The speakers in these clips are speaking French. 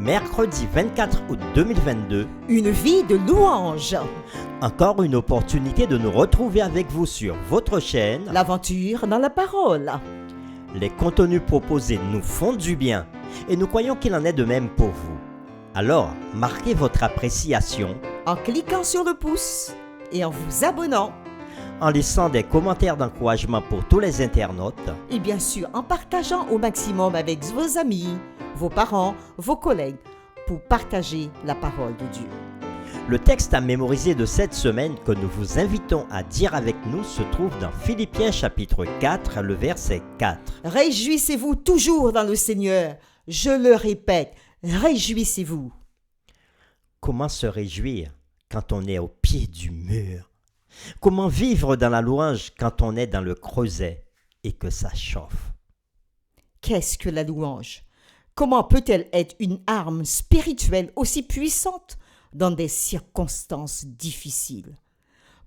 mercredi 24 août 2022. Une vie de louange. Encore une opportunité de nous retrouver avec vous sur votre chaîne. L'aventure dans la parole. Les contenus proposés nous font du bien et nous croyons qu'il en est de même pour vous. Alors, marquez votre appréciation En cliquant sur le pouce et en vous abonnant. en laissant des commentaires d'encouragement pour tous les internautes. Et bien sûr en partageant au maximum avec vos amis, vos parents, vos collègues pour partager la parole de Dieu. Le texte à mémoriser de cette semaine que nous vous invitons à dire avec nous se trouve dans Philippiens chapitre 4, le verset 4. Réjouissez-vous toujours dans le Seigneur. Je le répète, réjouissez-vous. Comment se réjouir quand on est au pied du mur? Comment vivre dans la louange quand on est dans le creuset et que ça chauffe? Qu'est-ce que la louange? Comment peut-elle être une arme spirituelle aussi puissante dans des circonstances difficiles?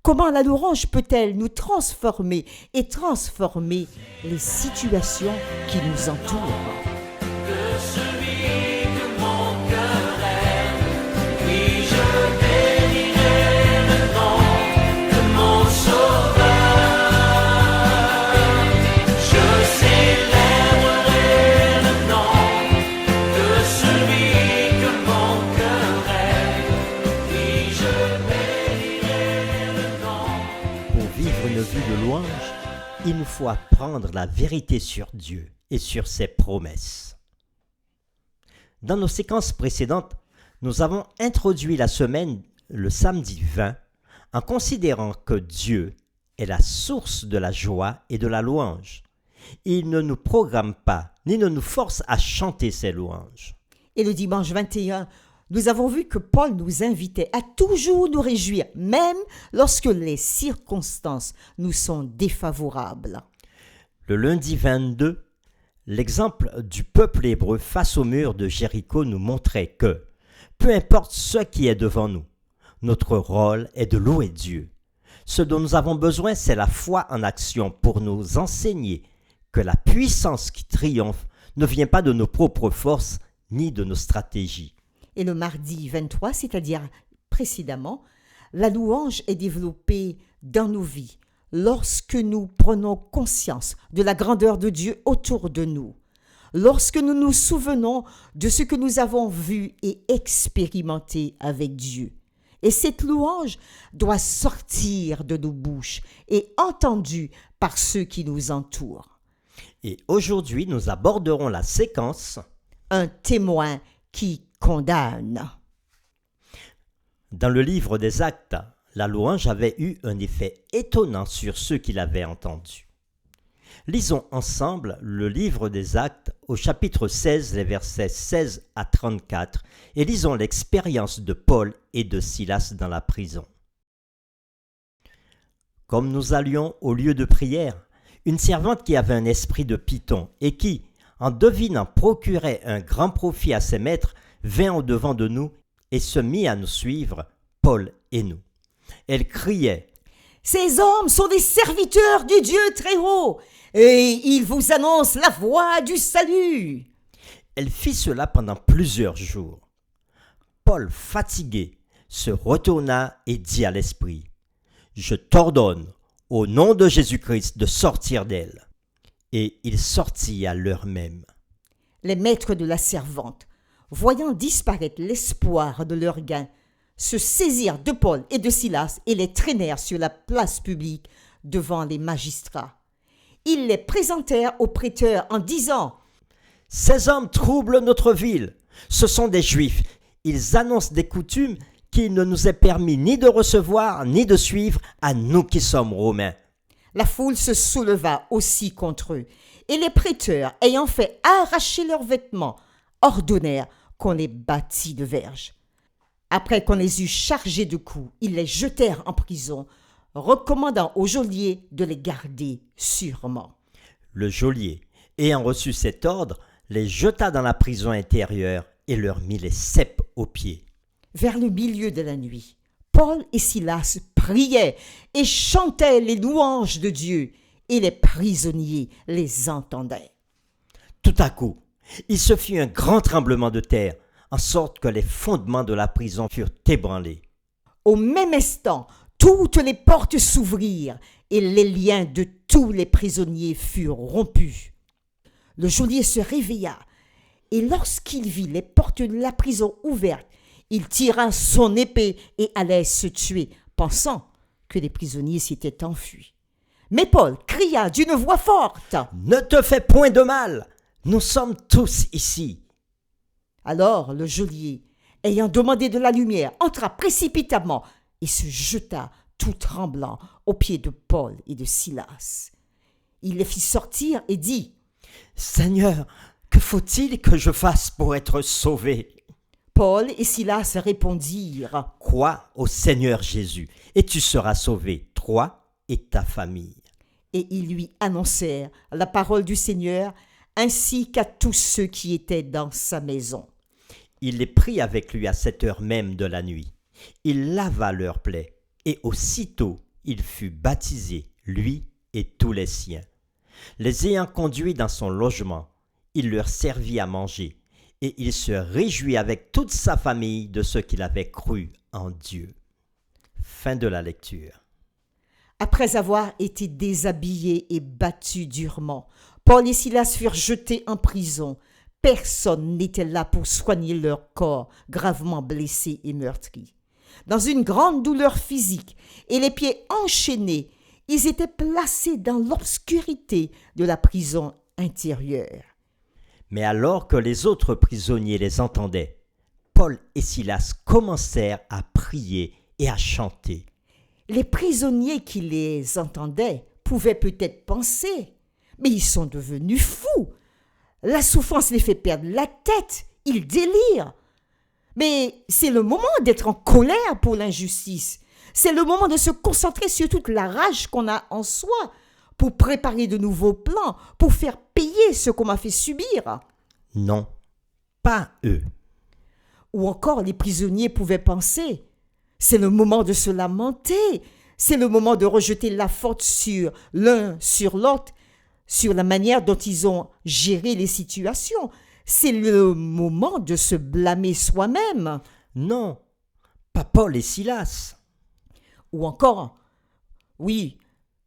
Comment la louange peut-elle nous transformer et transformer les situations qui nous entourent? Que celui que mon cœur aime, oui, je bénirai le nom de mon Sauveur. Je célébrerai le nom de celui que mon cœur aime, oui, je bénirai le nom. Pour vivre une vie de louange, il nous faut apprendre la vérité sur Dieu et sur ses promesses. Dans nos séquences précédentes, nous avons introduit la semaine le samedi 20 en considérant que Dieu est la source de la joie et de la louange. Il ne nous programme pas ni ne nous force à chanter ses louanges. Et le dimanche 21, nous avons vu que Paul nous invitait à toujours nous réjouir, même lorsque les circonstances nous sont défavorables. Le lundi 22, l'exemple du peuple hébreu face au mur de Jéricho nous montrait que, peu importe ce qui est devant nous, notre rôle est de louer Dieu. Ce dont nous avons besoin, c'est la foi en action pour nous enseigner que la puissance qui triomphe ne vient pas de nos propres forces ni de nos stratégies. Et le mardi 23, c'est-à-dire précédemment, la louange est développée dans nos vies lorsque nous prenons conscience de la grandeur de Dieu autour de nous, lorsque nous nous souvenons de ce que nous avons vu et expérimenté avec Dieu. Et cette louange doit sortir de nos bouches et entendue par ceux qui nous entourent. Et aujourd'hui, nous aborderons la séquence Un témoin qui condamne. Dans le livre des Actes, la louange avait eu un effet étonnant sur ceux qui l'avaient entendue. Lisons ensemble le livre des Actes au chapitre 16, les versets 16 à 34, et lisons l'expérience de Paul et de Silas dans la prison. Comme nous allions au lieu de prière, une servante qui avait un esprit de python et qui, en devinant, procurait un grand profit à ses maîtres, vint au-devant de nous et se mit à nous suivre, Paul et nous. Elle criait: « Ces hommes sont des serviteurs du Dieu très haut, et ils vous annoncent la voie du salut. » Elle fit cela pendant plusieurs jours. Paul, fatigué, se retourna et dit à l'esprit: « Je t'ordonne, au nom de Jésus-Christ, de sortir d'elle. » Et il sortit à l'heure même. Les maîtres de la servante, voyant disparaître l'espoir de leur gain, se saisirent de Paul et de Silas et les traînèrent sur la place publique devant les magistrats. Ils les présentèrent aux prêteurs en disant: « Ces hommes troublent notre ville. Ce sont des Juifs. Ils annoncent des coutumes qu'il ne nous est permis ni de recevoir ni de suivre à nous qui sommes Romains. » La foule se souleva aussi contre eux, et les prêteurs, ayant fait arracher leurs vêtements, ordonnèrent qu'on les bâtît de verges. Après qu'on les eut chargés de coups, ils les jetèrent en prison, recommandant au geôlier de les garder sûrement. Le geôlier, ayant reçu cet ordre, les jeta dans la prison intérieure et leur mit les ceps aux pieds. Vers le milieu de la nuit, Paul et Silas priaient et chantaient les louanges de Dieu, et les prisonniers les entendaient. Tout à coup, il se fit un grand tremblement de terre, en sorte que les fondements de la prison furent ébranlés. Au même instant, toutes les portes s'ouvrirent et les liens de tous les prisonniers furent rompus. Le geôlier se réveilla et lorsqu'il vit les portes de la prison ouvertes, il tira son épée et allait se tuer, pensant que les prisonniers s'étaient enfuis. Mais Paul cria d'une voix forte. « Ne te fais point de mal, nous sommes tous ici. » Alors le geôlier, ayant demandé de la lumière, entra précipitamment et se jeta tout tremblant aux pieds de Paul et de Silas. Il les fit sortir et dit : « Seigneur, que faut-il que je fasse pour être sauvé ?» Paul et Silas répondirent : « Crois au Seigneur Jésus, et tu seras sauvé, toi et ta famille. » Et ils lui annoncèrent la parole du Seigneur, ainsi qu'à tous ceux qui étaient dans sa maison. Il les prit avec lui à cette heure même de la nuit. Il lava leurs plaies, et aussitôt il fut baptisé, lui et tous les siens. Les ayant conduits dans son logement, il leur servit à manger, et il se réjouit avec toute sa famille de ce qu'il avait cru en Dieu. Fin de la lecture. Après avoir été déshabillés et battus durement, Paul et Silas furent jetés en prison. Personne n'était là pour soigner leur corps, gravement blessés et meurtris. Dans une grande douleur physique et les pieds enchaînés, ils étaient placés dans l'obscurité de la prison intérieure. Mais alors que les autres prisonniers les entendaient, Paul et Silas commencèrent à prier et à chanter. Les prisonniers qui les entendaient pouvaient peut-être penser, mais ils sont devenus fous. La souffrance les fait perdre la tête, ils délirent. Mais c'est le moment d'être en colère pour l'injustice. C'est le moment de se concentrer sur toute la rage qu'on a en soi, pour préparer de nouveaux plans, pour faire payer ce qu'on m'a fait subir. Non, pas eux. Ou encore les prisonniers pouvaient penser, c'est le moment de se lamenter, c'est le moment de rejeter la faute sur l'un sur l'autre, sur la manière dont ils ont géré les situations. C'est le moment de se blâmer soi-même. Non, pas Paul et Silas. Ou encore, oui,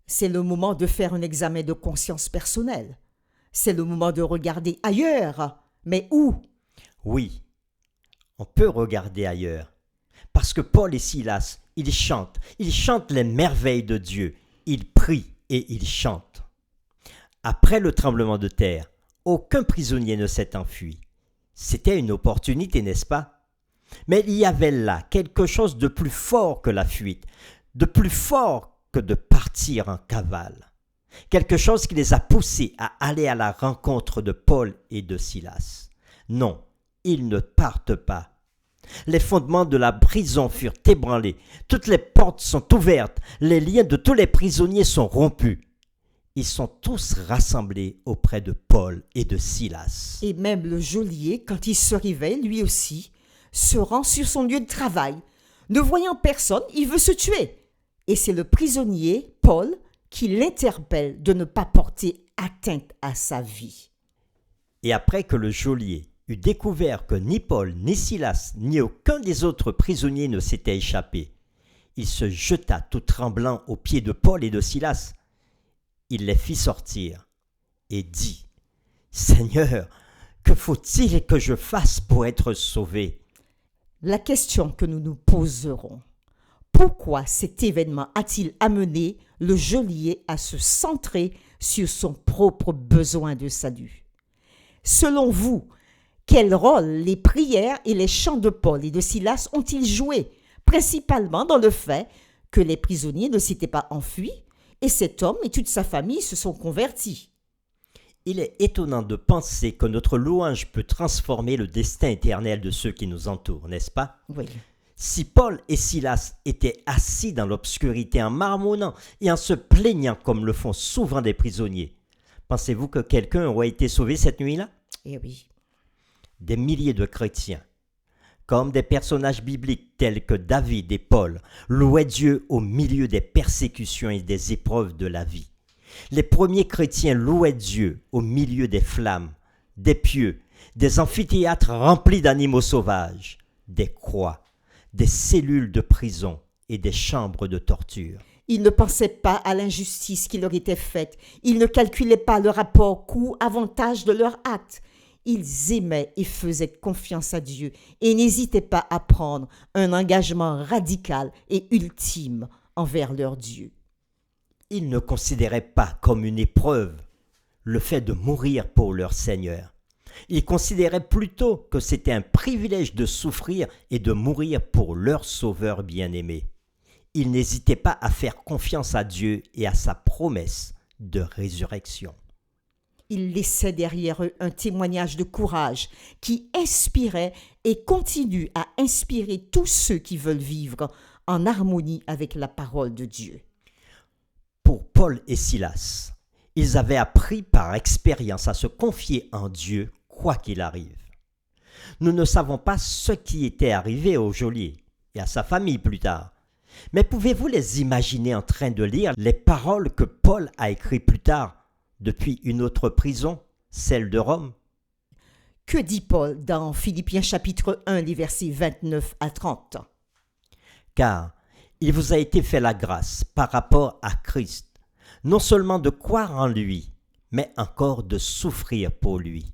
c'est le moment de faire un examen de conscience personnelle. C'est le moment de regarder ailleurs. Mais où ? Oui, on peut regarder ailleurs. Parce que Paul et Silas, ils chantent les merveilles de Dieu. Ils prient et ils chantent. Après le tremblement de terre, aucun prisonnier ne s'est enfui. C'était une opportunité, n'est-ce pas ? Mais il y avait là quelque chose de plus fort que la fuite, de plus fort que de partir en cavale. Quelque chose qui les a poussés à aller à la rencontre de Paul et de Silas. Non, ils ne partent pas. Les fondements de la prison furent ébranlés, toutes les portes sont ouvertes, les liens de tous les prisonniers sont rompus. Ils sont tous rassemblés auprès de Paul et de Silas. Et même le geôlier, quand il se réveille, lui aussi, se rend sur son lieu de travail. Ne voyant personne, il veut se tuer. Et c'est le prisonnier, Paul, qui l'interpelle de ne pas porter atteinte à sa vie. Et après que le geôlier eut découvert que ni Paul, ni Silas, ni aucun des autres prisonniers ne s'était échappé, il se jeta tout tremblant aux pieds de Paul et de Silas. Il les fit sortir et dit : « Seigneur, que faut-il que je fasse pour être sauvé ?» La question que nous nous poserons, pourquoi cet événement a-t-il amené le geôlier à se centrer sur son propre besoin de salut ? Selon vous, quel rôle les prières et les chants de Paul et de Silas ont-ils joué, principalement dans le fait que les prisonniers ne s'étaient pas enfuis et cet homme et toute sa famille se sont convertis ? Il est étonnant de penser que notre louange peut transformer le destin éternel de ceux qui nous entourent, n'est-ce pas ? Oui. Si Paul et Silas étaient assis dans l'obscurité en marmonnant et en se plaignant comme le font souvent des prisonniers, pensez-vous que quelqu'un aurait été sauvé cette nuit-là ? Eh oui. Des milliers de chrétiens, comme des personnages bibliques tels que David et Paul, louaient Dieu au milieu des persécutions et des épreuves de la vie. Les premiers chrétiens louaient Dieu au milieu des flammes, des pieux, des amphithéâtres remplis d'animaux sauvages, des croix, des cellules de prison et des chambres de torture. Ils ne pensaient pas à l'injustice qui leur était faite. Ils ne calculaient pas le rapport coût-avantage de leur acte. Ils aimaient et faisaient confiance à Dieu et n'hésitaient pas à prendre un engagement radical et ultime envers leur Dieu. Ils ne considéraient pas comme une épreuve le fait de mourir pour leur Seigneur. Ils considéraient plutôt que c'était un privilège de souffrir et de mourir pour leur Sauveur bien-aimé. Ils n'hésitaient pas à faire confiance à Dieu et à sa promesse de résurrection. Ils laissaient derrière eux un témoignage de courage qui inspirait et continue à inspirer tous ceux qui veulent vivre en harmonie avec la parole de Dieu. Pour Paul et Silas, ils avaient appris par expérience à se confier en Dieu quoi qu'il arrive. Nous ne savons pas ce qui était arrivé au geôlier et à sa famille plus tard. Mais pouvez-vous les imaginer en train de lire les paroles que Paul a écrites plus tard depuis une autre prison, celle de Rome? Que dit Paul dans Philippiens chapitre 1, les versets 29 à 30? Car il vous a été fait la grâce par rapport à Christ, non seulement de croire en lui, mais encore de souffrir pour lui,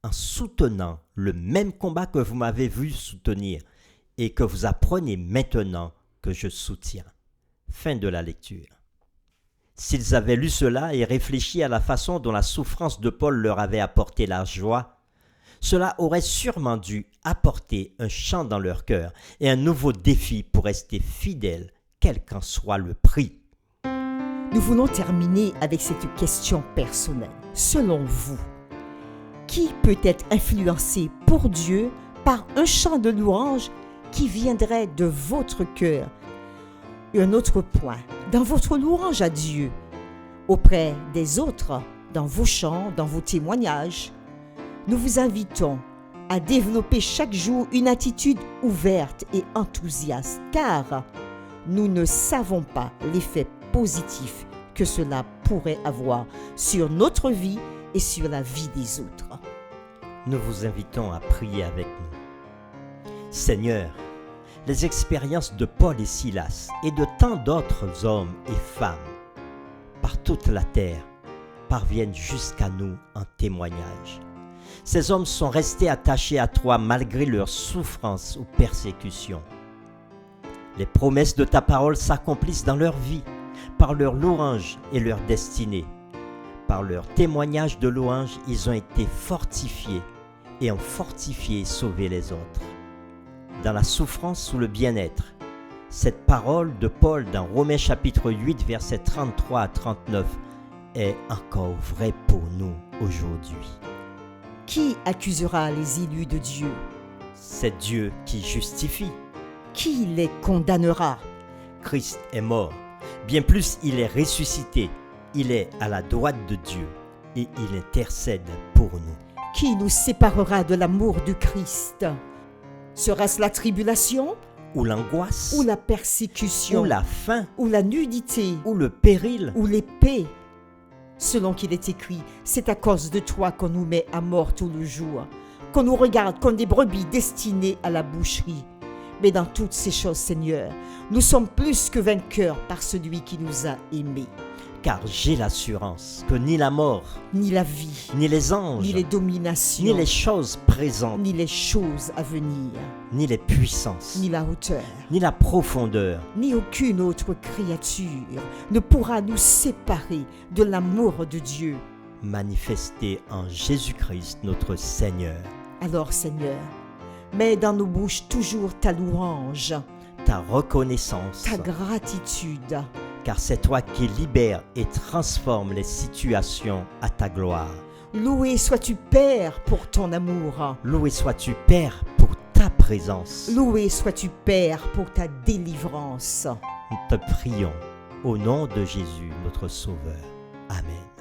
en soutenant le même combat que vous m'avez vu soutenir et que vous apprenez maintenant que je soutiens. Fin de la lecture. S'ils avaient lu cela et réfléchi à la façon dont la souffrance de Paul leur avait apporté la joie, cela aurait sûrement dû apporter un chant dans leur cœur et un nouveau défi pour rester fidèles, quel qu'en soit le prix. Nous voulons terminer avec cette question personnelle. Selon vous, qui peut être influencé pour Dieu par un chant de louange qui viendrait de votre cœur? Et un autre point, dans votre louange à Dieu, auprès des autres, dans vos chants, dans vos témoignages, nous vous invitons à développer chaque jour une attitude ouverte et enthousiaste, car nous ne savons pas l'effet positif que cela pourrait avoir sur notre vie et sur la vie des autres. Nous vous invitons à prier avec nous. Seigneur, les expériences de Paul et Silas et de tant d'autres hommes et femmes par toute la terre parviennent jusqu'à nous en témoignage. Ces hommes sont restés attachés à toi malgré leurs souffrances ou persécutions. Les promesses de ta parole s'accomplissent dans leur vie, par leur louange et leur destinée. Par leur témoignage de louange, ils ont été fortifiés et ont fortifié et sauvé les autres. Dans la souffrance ou le bien-être, cette parole de Paul dans Romains chapitre 8, versets 33 à 39 est encore vraie pour nous aujourd'hui. Qui accusera les élus de Dieu? C'est Dieu qui justifie. Qui les condamnera? Christ est mort. Bien plus, il est ressuscité. Il est à la droite de Dieu et il intercède pour nous. Qui nous séparera de l'amour de Christ? Sera-ce la tribulation? Ou l'angoisse? Ou la persécution? Ou la faim? Ou la nudité? Ou le péril? Ou l'épée? Selon qu'il est écrit, c'est à cause de toi qu'on nous met à mort tout le jour, qu'on nous regarde comme des brebis destinées à la boucherie. Mais dans toutes ces choses, Seigneur, nous sommes plus que vainqueurs par celui qui nous a aimés. Car j'ai l'assurance que ni la mort, Ni la vie, ni les anges, ni les dominations, ni les choses présentes, ni les choses à venir, ni les puissances, ni la hauteur, ni la profondeur, ni aucune autre créature ne pourra nous séparer de l'amour de Dieu. manifesté en Jésus-Christ notre Seigneur. Alors, Seigneur, mets dans nos bouches toujours ta louange, Ta reconnaissance, ta gratitude, car c'est toi qui libères et transformes les situations à ta gloire. Loué sois-tu, Père, pour ton amour. Loué sois-tu, Père, pour ta présence. Loué sois-tu, Père, pour ta délivrance. Nous te prions au nom de Jésus, notre Sauveur. Amen.